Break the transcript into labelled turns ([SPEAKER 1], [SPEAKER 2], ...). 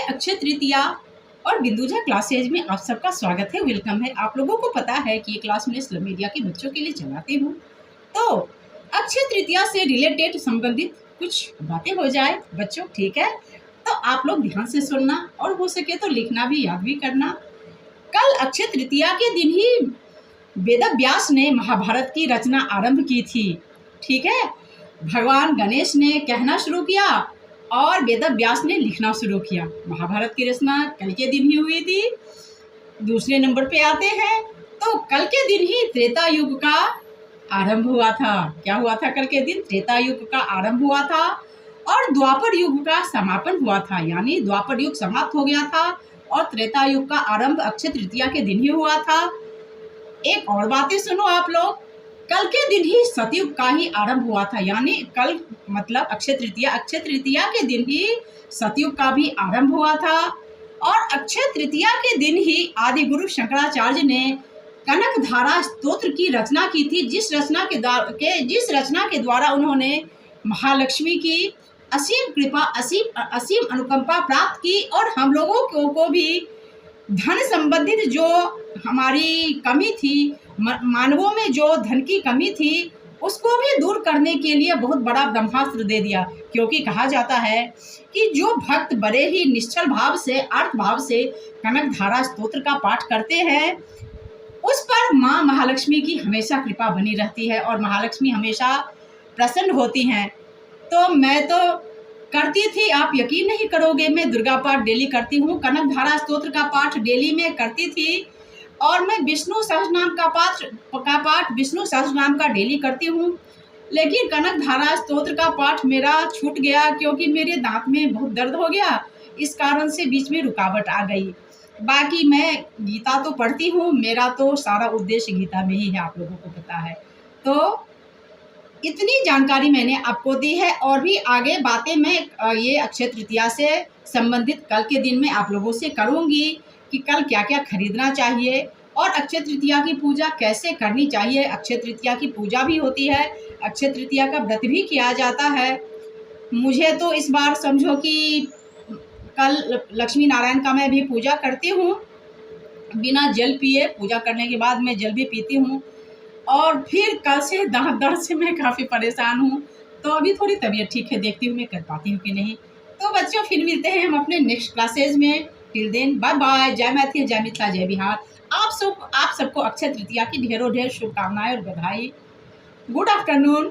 [SPEAKER 1] अक्षय तृतीया और बिंदुजा क्लासेज में आप सबका स्वागत है, वेलकम है। आप लोगों को पता है कि ये क्लास मैं स्लम मीडिया के बच्चों के लिए चलाती हूँ। तो अक्षय तृतीया से रिलेटेड संबंधित कुछ बातें हो जाए बच्चों, ठीक है? तो आप लोग ध्यान से सुनना और हो सके तो लिखना भी, याद भी करना। कल अक्षय तृतीया के दिन ही वेद व्यास ने महाभारत की रचना आरंभ की थी, ठीक है? भगवान गणेश ने कहना शुरू किया और वेद व्यास ने लिखना शुरू किया। महाभारत की रचना कल के दिन ही हुई थी। दूसरे नंबर पे आते हैं तो कल के दिन ही त्रेता युग का आरंभ हुआ था। क्या हुआ था? कल के दिन त्रेता युग का आरंभ हुआ था और द्वापर युग का समापन हुआ था, यानी द्वापर युग समाप्त हो गया था और त्रेता युग का आरंभ अक्षय तृतीया के दिन ही हुआ था। एक और बातें सुनो आप लोग, कल के दिन ही सतयुग का ही आरंभ हुआ था, यानी कल मतलब अक्षय तृतीया के दिन ही सतयुग का भी आरंभ हुआ था। और अक्षय तृतीया के दिन ही आदि गुरु शंकराचार्य ने कनकधारा स्तोत्र की रचना की थी, जिस रचना के द्वारा उन्होंने महालक्ष्मी की असीम कृपा, असीम अनुकंपा प्राप्त की और हम लोगों को भी धन संबंधित जो हमारी कमी थी, मानवों में जो धन की कमी थी, उसको भी दूर करने के लिए बहुत बड़ा ब्रह्मास्त्र दे दिया। क्योंकि कहा जाता है कि जो भक्त बड़े ही निश्चल भाव से, अर्थ भाव से कनकधारा स्तोत्र का पाठ करते हैं, उस पर माँ महालक्ष्मी की हमेशा कृपा बनी रहती है और महालक्ष्मी हमेशा प्रसन्न होती हैं। तो मैं तो करती थी, आप यकीन नहीं करोगे, मैं दुर्गा पाठ डेली करती हूँ, कनकधारा स्तोत्र का पाठ डेली में करती थी और मैं विष्णु सहस्रनाम का पाठ विष्णु सहस्रनाम का डेली करती हूँ। लेकिन कनकधारा स्तोत्र का पाठ मेरा छूट गया क्योंकि मेरे दांत में बहुत दर्द हो गया, इस कारण से बीच में रुकावट आ गई। बाकी मैं गीता तो पढ़ती हूँ, मेरा तो सारा उद्देश्य गीता में ही है, आप लोगों को पता है। तो इतनी जानकारी मैंने आपको दी है और भी आगे बातें मैं ये अक्षय तृतीया से संबंधित कल के दिन में आप लोगों से करूँगी कि कल क्या क्या खरीदना चाहिए और अक्षय तृतीया की पूजा कैसे करनी चाहिए। अक्षय तृतीया की पूजा भी होती है, अक्षय तृतीया का व्रत भी किया जाता है। मुझे तो इस बार समझो कि कल लक्ष्मी नारायण का मैं भी पूजा करती हूँ, बिना जल पिए। पूजा करने के बाद मैं जल भी पीती हूँ और फिर कल से दांत दर्द से मैं काफ़ी परेशान हूँ। तो अभी थोड़ी तबीयत ठीक है, देखती हूँ मैं कर पाती हूँ कि नहीं। तो बच्चों फिर मिलते हैं हम अपने नेक्स्ट क्लासेज में। Till then bye bye. जय मैथिली, जय मिथिला, जय बिहार। आप सबको अक्षय तृतीया की ढेरों ढेर शुभकामनाएं और बधाई। Good afternoon.